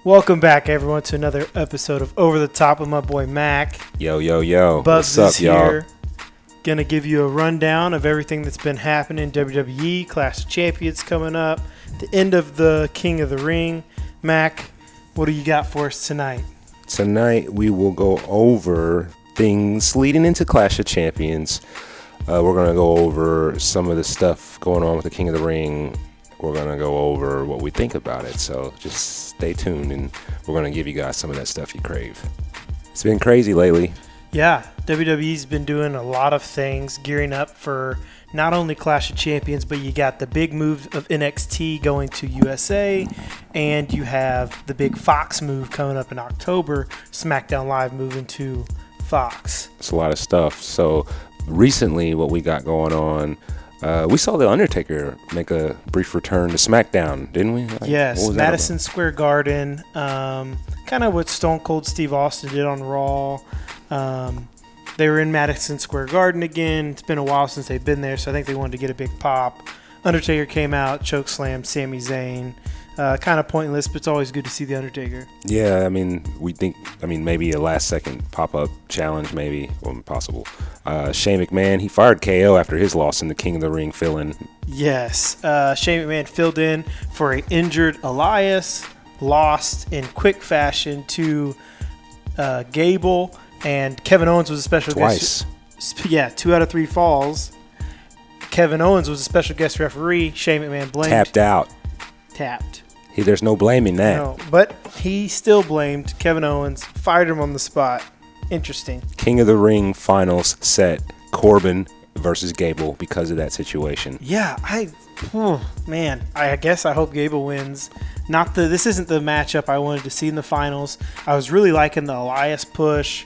Welcome back, everyone, to another episode of Over the Top with my boy Mac. Yo, yo, yo. Bubs What's up, is here. y'all? Gonna give you a rundown of everything that's been happening in WWE, Clash of Champions coming up, the end of the King of the Ring. Mac, what do you got for us tonight? Tonight, we will go over things leading into Clash of Champions. We're going to go over some of the stuff going on with the King of the Ring. We're going to go over what we think about it. So just stay tuned, and we're going to give you guys some of that stuff you crave. It's been crazy lately. Yeah, WWE's been doing a lot of things, gearing up for not only Clash of Champions, but you got the big move of NXT going to USA, and you have the big Fox move coming up in October, SmackDown Live moving to Fox. It's a lot of stuff. So recently, what we got going on, we saw The Undertaker make a brief return to SmackDown, didn't we? Yes, Madison Square Garden, kind of what Stone Cold Steve Austin did on Raw. They were in Madison Square Garden again. It's been a while since they've been there, so I think they wanted to get a big pop. Undertaker came out, chokeslammed Sami Zayn. Kind of pointless, but it's always good to see The Undertaker. Yeah, I mean, maybe a last-second pop-up challenge, maybe, or possible. Shane McMahon, he fired KO after his loss in the King of the Ring fill-in. Yes, Shane McMahon filled in for an injured Elias, lost in quick fashion to Gable, and Kevin Owens was a special guest. Twice. Yeah, 2 out of 3 falls. Kevin Owens was a special guest referee. Shane McMahon blamed. Tapped. There's no blaming that. No, but he still blamed Kevin Owens, fired him on the spot. Interesting. King of the Ring finals set, Corbin versus Gable because of that situation. Yeah, I guess I hope Gable wins. This isn't the matchup I wanted to see in the finals. I was really liking the Elias push.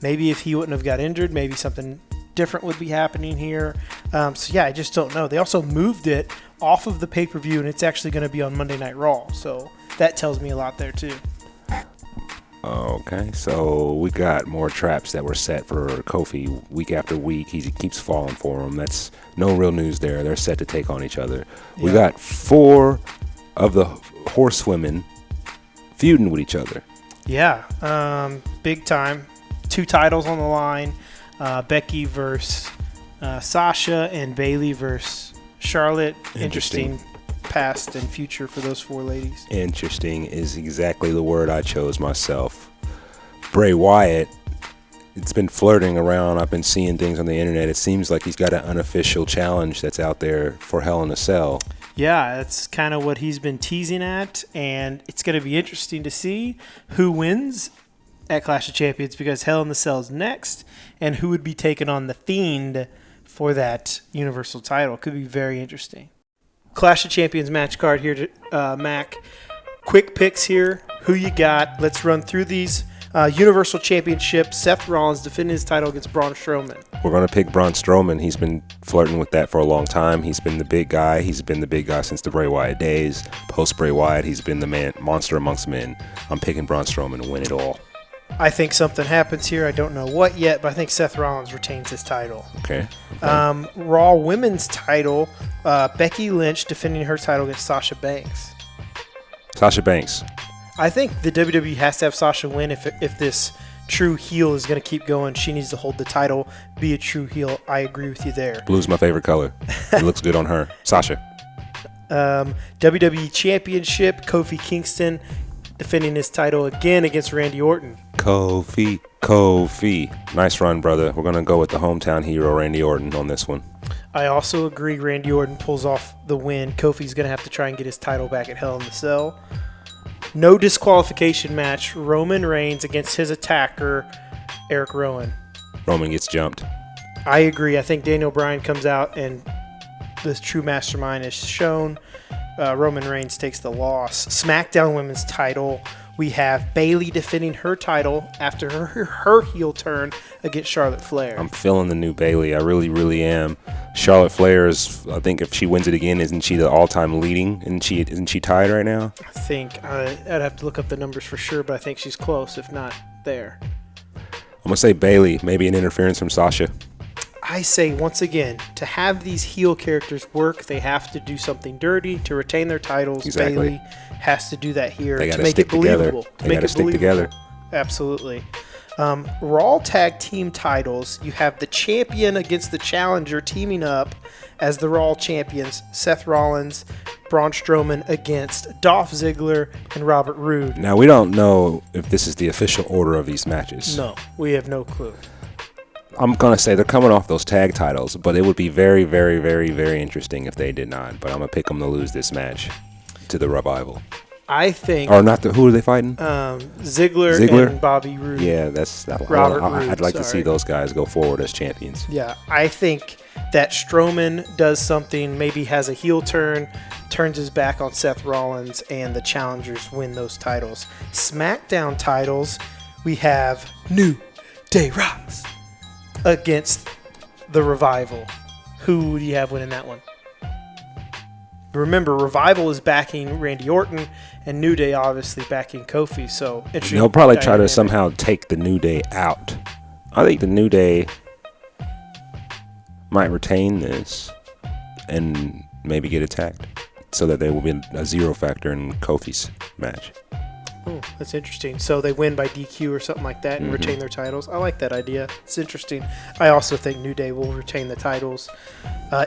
Maybe if he wouldn't have got injured, maybe something different would be happening here. I just don't know. They also moved it off of the pay-per-view, and it's actually going to be on Monday Night Raw. So that tells me a lot there, too. Okay, so we got more traps that were set for Kofi week after week. He keeps falling for them. That's no real news there. They're set to take on each other. Yeah. We got 4 of the horsewomen feuding with each other. Yeah, big time. 2 titles on the line. Becky versus Sasha, and Bayley versus Charlotte. Interesting past and future for those 4 ladies. Interesting is exactly the word I chose myself. Bray Wyatt, it's been flirting around. I've been seeing things on the internet. It seems like he's got an unofficial challenge that's out there for Hell in a Cell. Yeah, that's kind of what he's been teasing at, and it's going to be interesting to see who wins at Clash of Champions, because Hell in the Cell is next, and who would be taking on The Fiend for that Universal title. Could be very interesting. Clash of Champions match card here, Mac. Quick picks here. Who you got? Let's run through these. Universal Championship, Seth Rollins defending his title against Braun Strowman. We're going to pick Braun Strowman. He's been flirting with that for a long time. He's been the big guy. He's been the big guy since the Bray Wyatt days. Post Bray Wyatt, he's been the monster amongst men. I'm picking Braun Strowman to win it all. I think something happens here. I don't know what yet, but I think Seth Rollins retains his title. Okay. Raw Women's title, Becky Lynch defending her title against Sasha Banks. Sasha Banks. I think the WWE has to have Sasha win if this true heel is going to keep going. She needs to hold the title, be a true heel. I agree with you there. Blue's my favorite color. It looks good on her. Sasha. WWE Championship, Kofi Kingston defending his title again against Randy Orton. Kofi. Nice run, brother. We're going to go with the hometown hero, Randy Orton, on this one. I also agree Randy Orton pulls off the win. Kofi's going to have to try and get his title back at Hell in the Cell. No disqualification match. Roman Reigns against his attacker, Eric Rowan. Roman gets jumped. I agree. I think Daniel Bryan comes out and the true mastermind is shown. Roman Reigns takes the loss. SmackDown Women's title. We have Bayley defending her title after her heel turn against Charlotte Flair. I'm feeling the new Bayley. I really, really am. Charlotte Flair is, I think if she wins it again, isn't she the all-time leading? Isn't she tied right now? I think. I'd have to look up the numbers for sure, but I think she's close, if not there. I'm going to say Bayley. Maybe an interference from Sasha. I say, once again, to have these heel characters work, they have to do something dirty to retain their titles. Exactly. Bailey has to do that here They to gotta make stick it believable. together. They gotta stick together. Absolutely. Raw Tag Team titles, you have the champion against the challenger teaming up as the Raw champions, Seth Rollins, Braun Strowman against Dolph Ziggler and Robert Roode. Now, we don't know if this is the official order of these matches. No, we have no clue. I'm going to say they're coming off those tag titles, but it would be very, very, very, very interesting if they did not. But I'm going to pick them to lose this match to the Revival. I think... Or not who are they fighting? Ziggler and Bobby Roode. Yeah, that's that. I'd like to see those guys go forward as champions. Yeah, I think that Strowman does something, maybe has a heel turn, turns his back on Seth Rollins, and the challengers win those titles. SmackDown titles, we have New Day Rocks against the Revival. Who do you have winning that one? Remember, Revival is backing Randy Orton, and New Day obviously backing Kofi. So interesting. They'll probably try to somehow take the New Day out. I think the New Day might retain this and maybe get attacked, so that they will be a zero factor in Kofi's match. Oh, that's interesting. So they win by DQ or something like that and retain their titles. I like that idea. It's interesting. I also think New Day will retain the titles.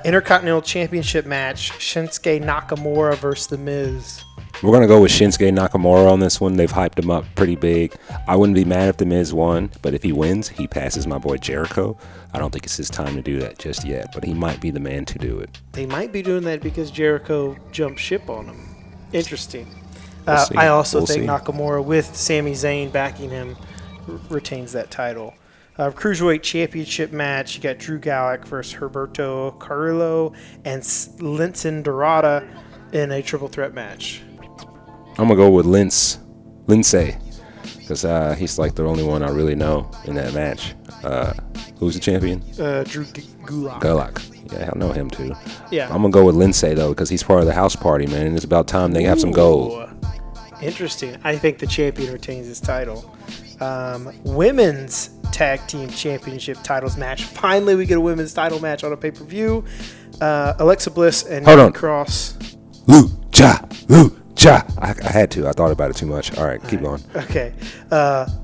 Intercontinental Championship match, Shinsuke Nakamura versus The Miz. We're going to go with Shinsuke Nakamura on this one. They've hyped him up pretty big. I wouldn't be mad if The Miz won, but if he wins, he passes my boy Jericho. I don't think it's his time to do that just yet, but he might be the man to do it. They might be doing that because Jericho jumped ship on him. Interesting. We'll I also think see. Nakamura, with Sami Zayn backing him, retains that title. Cruiserweight Championship match, you got Drew Gulak versus Humberto Carrillo and Lince Dorada in a triple threat match. I'm going to go with Lince, because he's like the only one I really know in that match. Who's the champion? Drew Gulak. Gulak. Yeah, I know him too. Yeah. I'm going to go with Lince, though, because he's part of the house party, man, and it's about time they have some gold. Interesting. I think the champion retains his title. Women's Tag Team Championship titles match. Finally, we get a women's title match on a pay-per-view. Alexa Bliss and Nikki Cross. Lucha. I had to. I thought about it too much. All right, keep going. Okay.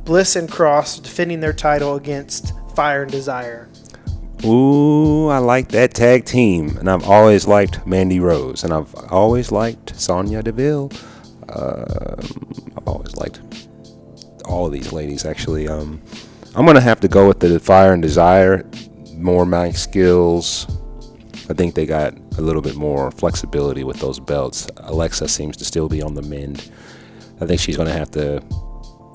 Bliss and Cross defending their title against Fire and Desire. Ooh, I like that tag team. And I've always liked Mandy Rose. And I've always liked Sonya Deville. I've always liked all of these ladies, actually. I'm going to have to go with the Fire and Desire. More mic skills. I think they got a little bit more flexibility with those belts. Alexa seems to still be on the mend. I think she's going to have to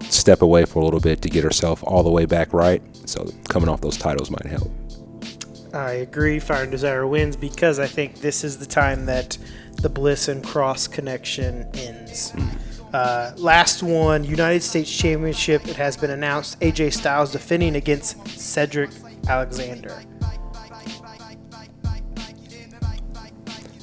step away for a little bit to get herself all the way back right. So coming off those titles might help. I agree. Fire and Desire wins because I think this is the time that the Bliss and Cross connection ends. Last one, United States Championship. It has been announced. AJ Styles defending against Cedric Alexander.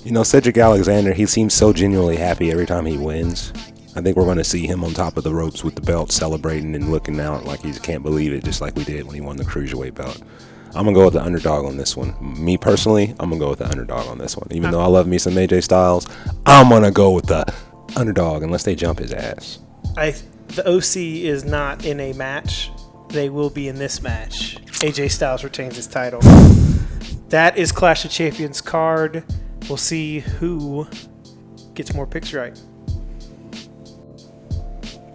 You know, Cedric Alexander, he seems so genuinely happy every time he wins. I think we're going to see him on top of the ropes with the belt, celebrating and looking out like he can't believe it, just like we did when he won the Cruiserweight belt. I'm going to go with the underdog on this one. Me personally, I'm going to go with the underdog on this one. Even though I love me some AJ Styles, I'm going to go with the underdog unless they jump his ass. The OC is not in a match. They will be in this match. AJ Styles retains his title. That is Clash of Champions card. We'll see who gets more picks right.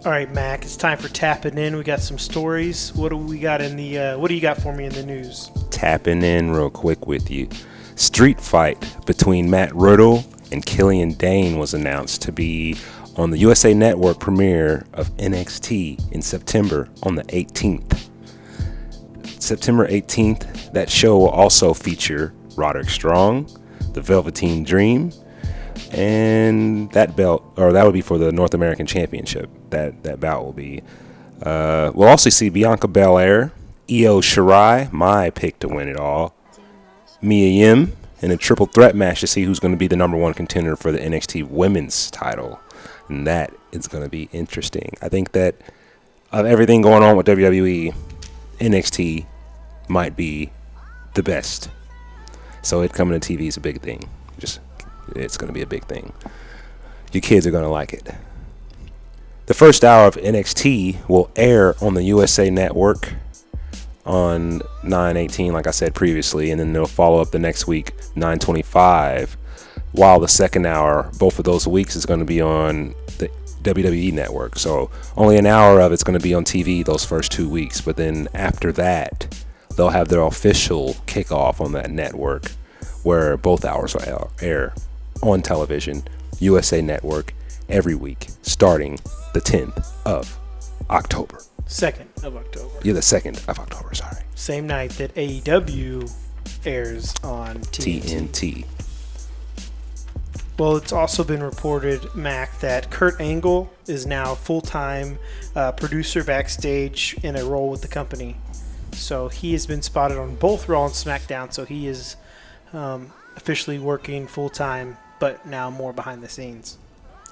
All right, Mac, it's time for tapping in. We got some stories. What do we got in the? What do you got for me in the news? Tapping in real quick with you. Street fight between Matt Riddle and Killian Dane was announced to be on the USA Network premiere of NXT in September on the 18th. September 18th, that show will also feature Roderick Strong, the Velveteen Dream, and that belt, or that would be for the North American Championship. That bout will be. We'll also see Bianca Belair, Io Shirai, my pick to win it all, Mia Yim, in a triple threat match to see who's going to be the number one contender for the NXT Women's title. And that is going to be interesting. I think that of everything going on with WWE, NXT might be the best. So it coming to TV is a big thing. It's going to be a big thing. Your kids are going to like it. The first hour of NXT will air on the USA Network on 9/18, like I said previously, and then they'll follow up the next week, 9/25, while the second hour, both of those weeks, is going to be on the WWE Network. So only an hour of it's going to be on TV those first 2 weeks, but then after that, they'll have their official kickoff on that network, where both hours will air on television, USA Network, every week, starting the 10th of October. 2nd of October. Yeah, the 2nd of October, sorry. Same night that AEW airs on TNT. Well, it's also been reported, Mac, that Kurt Angle is now full-time producer backstage in a role with the company. So he has been spotted on both Raw and SmackDown, so he is officially working full-time, but now more behind the scenes.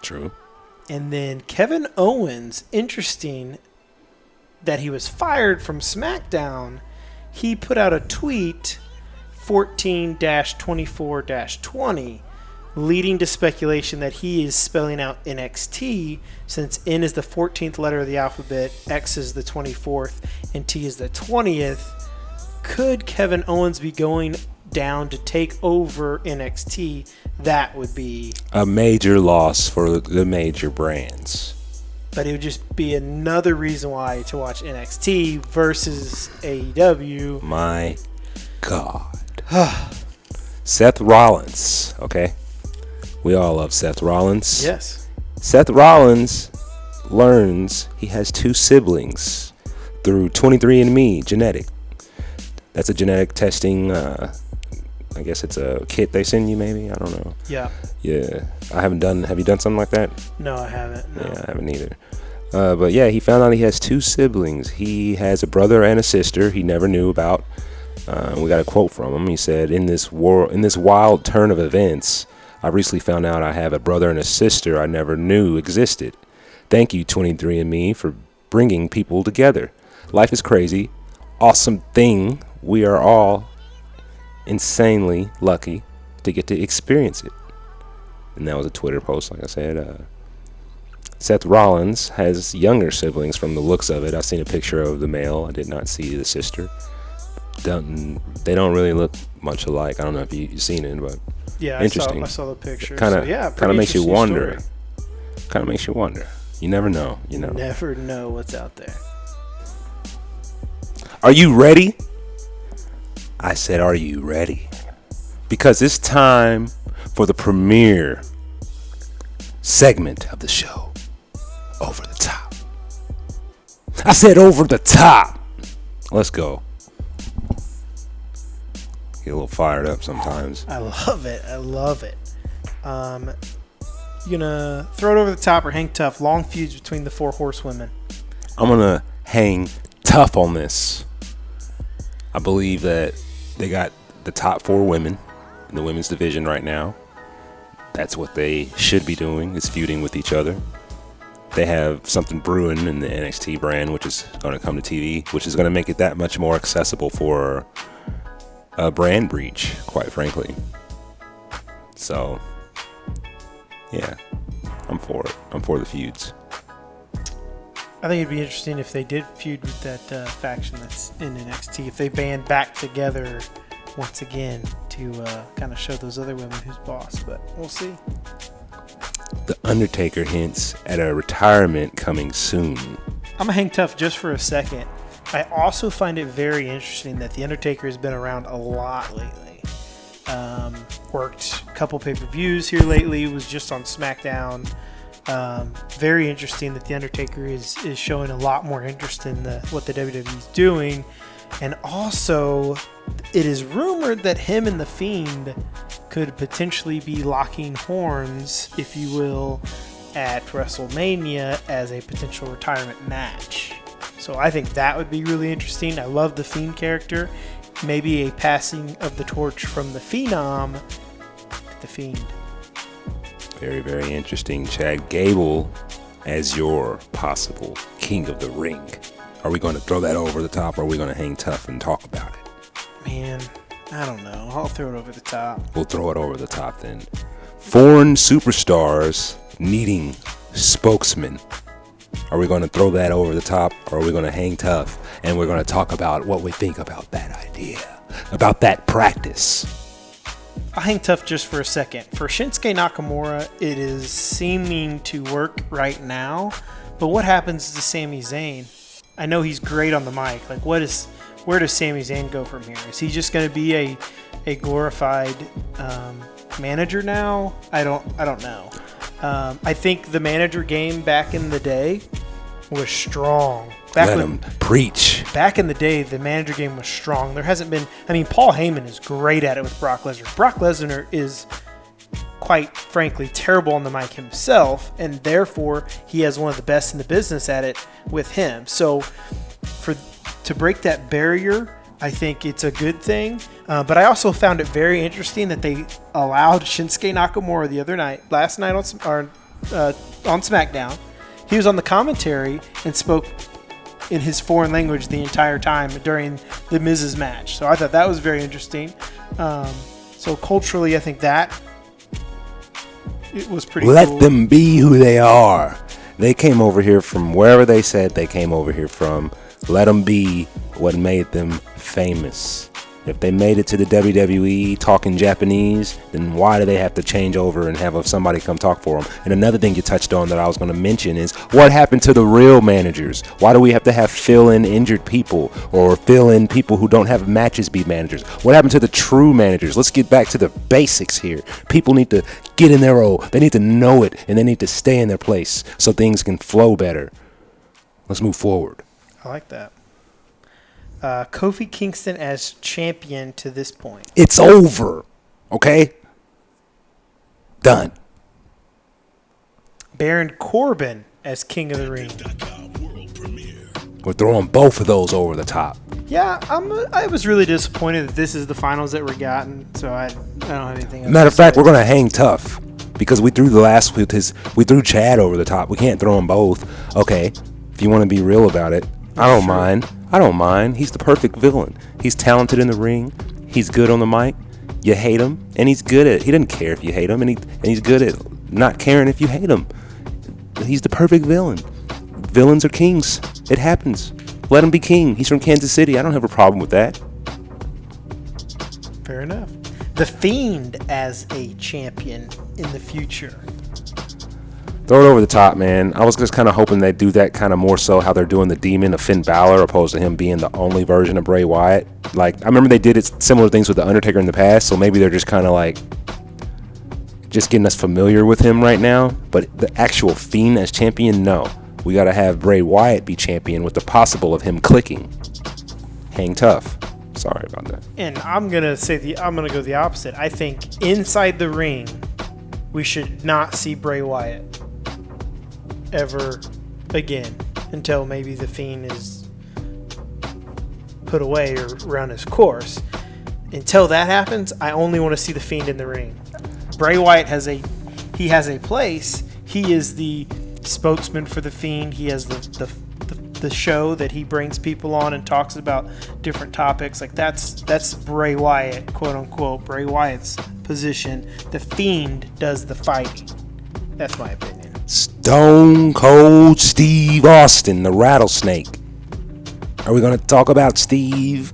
True. And then Kevin Owens, interesting that he was fired from SmackDown. He put out a tweet, 14-24-20, leading to speculation that he is spelling out NXT, since N is the 14th letter of the alphabet, X is the 24th, and T is the 20th. Could Kevin Owens be going down to take over NXT? That would be a major loss for the major brands. But it would just be another reason why to watch NXT versus AEW. My God. Seth Rollins, okay? We all love Seth Rollins. Yes. Seth Rollins learns he has 2 siblings through 23andMe genetic. That's a genetic testing, I guess it's a kit they send you, maybe. I don't know. Yeah. Yeah. Have you done something like that? No, I haven't. No. Yeah, I haven't either. But yeah, he found out he has 2 siblings. He has a brother and a sister he never knew about. We got a quote from him. He said, in this wild turn of events, I recently found out I have a brother and a sister I never knew existed. Thank you, 23andMe, for bringing people together. Life is crazy. Awesome thing. We are all insanely lucky to get to experience it. And that was a Twitter post, like I said. Seth Rollins has younger siblings from the looks of it. I've seen a picture of the male. I did not see the sister. They don't really look much alike. I don't know if you've seen it, but yeah, interesting. I saw the picture. Kind of makes you wonder. Story. Kind of makes you wonder. You never know. You know. Never know what's out there. Are you ready? I said, are you ready? Because it's time for the premiere segment of the show. Over the top. I said over the top. Let's go. Get a little fired up sometimes. I love it. You gonna throw it over the top or hang tough? Long feuds between the 4 horsewomen. I'm gonna hang tough on this. I believe that they got the top 4 women in the women's division right now. That's what they should be doing, is feuding with each other. They have something brewing in the NXT brand, which is going to come to TV, which is going to make it that much more accessible for a brand breach, quite frankly. So, yeah, I'm for it. I'm for the feuds. I think it'd be interesting if they did feud with that faction that's in NXT, if they band back together once again to kind of show those other women who's boss, but we'll see. The Undertaker hints at a retirement coming soon. I'm going to hang tough just for a second. I also find it very interesting that The Undertaker has been around a lot lately. Worked a couple pay-per-views here lately, was just on SmackDown. Very interesting that The Undertaker is showing a lot more interest in what the WWE is doing. And also, it is rumored that him and The Fiend could potentially be locking horns, if you will, at WrestleMania as a potential retirement match. So I think that would be really interesting. I love the Fiend character. Maybe a passing of the torch from the Phenom to the Fiend. Very, very interesting. Chad Gable as your possible King of the Ring. Are we going to throw that over the top, or are we going to hang tough and talk about it? Man, I don't know. I'll throw it over the top. We'll throw it over the top then. Foreign superstars needing spokesmen. Are we going to throw that over the top, or are we going to hang tough and we're going to talk about what we think about that idea, about that practice? I'll hang tough just for a second. For Shinsuke Nakamura, it is seeming to work right now, but what happens to Sami Zayn? I know he's great on the mic. Like, where does Sami Zayn go from here? Is he just going to be a glorified manager now? I don't know. I think the manager game back in the day was strong. Let him preach. Back in the day, the manager game was strong. There hasn't been. I mean, Paul Heyman is great at it with Brock Lesnar. Brock Lesnar is, quite frankly, terrible on the mic himself, and therefore he has one of the best in the business at it with him. So, to break that barrier, I think it's a good thing. But I also found it very interesting that they allowed Shinsuke Nakamura last night on SmackDown. He was on the commentary and spoke in his foreign language the entire time during the Miz's match. So I thought that was very interesting. So culturally, I think that it was pretty cool. Let them be who they are. They came over here from wherever they said they came over here from. Let them be what made them famous. If they made it to the WWE talking Japanese, then why do they have to change over and have somebody come talk for them? And another thing you touched on that I was going to mention is what happened to the real managers? Why do we have to have fill-in injured people or fill-in people who don't have matches be managers? What happened to the true managers? Let's get back to the basics here. People need to get in their role. They need to know it, and they need to stay in their place so things can flow better. Let's move forward. I like that. Kofi Kingston as champion to this point. It's over. Okay? Done. Baron Corbin as King of the Ring. We're throwing both of those over the top. Yeah, I was really disappointed that this is the finals that we're gotten, so I don't have anything else. Matter of fact, we're going to hang tough because we threw we threw Chad over the top. We can't throw them both. Okay, if you want to be real about it, I don't mind. He's the perfect villain. He's talented in the ring. He's good on the mic. You hate him, and he's good at it. He doesn't care if you hate him, and he's good at not caring if you hate him. He's the perfect villain. Villains are kings. It happens. Let him be king. He's from Kansas City. I don't have a problem with that. Fair enough. The Fiend as a champion in the future. Throw it over the top, man. I was just kind of hoping they'd do that kind of more so how they're doing the Demon of Finn Balor opposed to him being the only version of Bray Wyatt. Like, I remember they did similar things with The Undertaker in the past, so maybe they're just kind of like just getting us familiar with him right now. But the actual Fiend as champion, no. We got to have Bray Wyatt be champion with the possible of him clicking. Hang tough. Sorry about that. And I'm going to go the opposite. I think inside the ring, we should not see Bray Wyatt ever again until maybe the Fiend is put away or run his course. Until that happens, I only want to see the Fiend in the ring. Bray Wyatt has a place. He is the spokesman for the Fiend. He has the show that he brings people on and talks about different topics. Like that's Bray Wyatt, quote unquote, Bray Wyatt's position. The Fiend does the fighting. That's my opinion. Stone Cold Steve Austin, the Rattlesnake. Are we going to talk about Steve?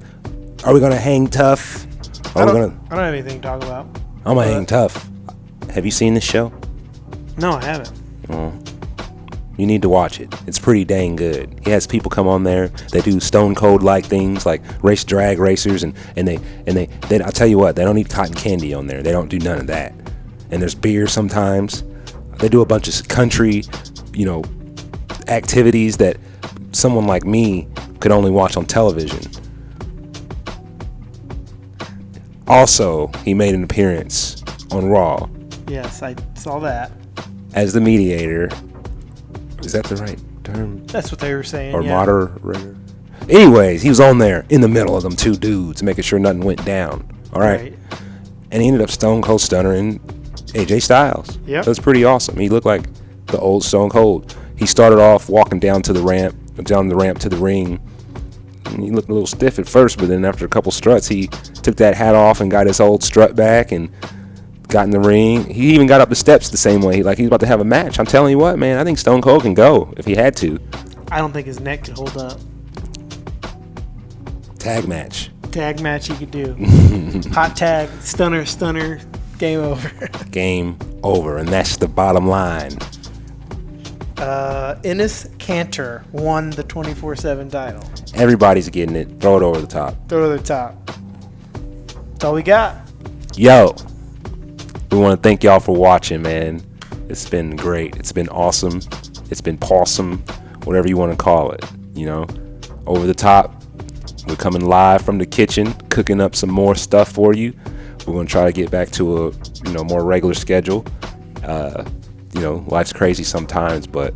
Are we going to hang tough? I don't have anything to talk about. I'm going to hang tough. Have you seen this show? No, I haven't. Well, you need to watch it. It's pretty dang good. He has people come on there. They do Stone Cold like things, like race drag racers, and they I'll tell you what, they don't eat cotton candy on there. They don't do none of that. And there's beer sometimes. They do a bunch of country, activities that someone like me could only watch on television. Also, he made an appearance on Raw. Yes, I saw that. As the mediator. Is that the right term? That's what they were saying. Or moderator. Anyways, he was on there in the middle of them two dudes, making sure nothing went down. All right. And he ended up Stone Cold Stunnering AJ Styles. Yeah. That's pretty awesome. He looked like the old Stone Cold. He started off walking down the ramp to the ring. He looked a little stiff at first, but then after a couple struts, he took that hat off and got his old strut back and got in the ring. He even got up the steps the same way, like he's about to have a match. I'm telling you what, man, I think Stone Cold can go if he had to. I don't think his neck could hold up. Tag match. Tag match he could do. Hot tag, stunner, game over. Game over, and that's the bottom line. Enes Kanter won the 24/7 title. Everybody's getting it. Throw it over the top. Throw it to the top. That's all we got. Yo, we want to thank y'all for watching, man. It's been great. It's been awesome. It's been pawsome, whatever you want to call it. You know, over the top. We're coming live from the kitchen, cooking up some more stuff for you. We're going to try to get back to a more regular schedule. Life's crazy sometimes, but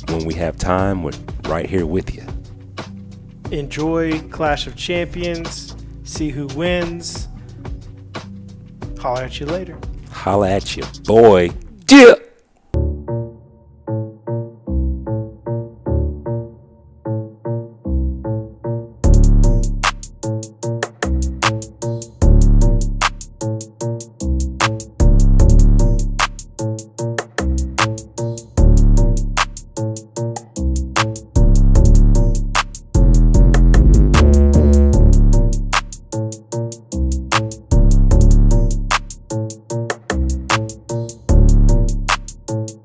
when we have time, we're right here with you. Enjoy Clash of Champions. See who wins. Holler at you later. Holla at you, boy. Yeah.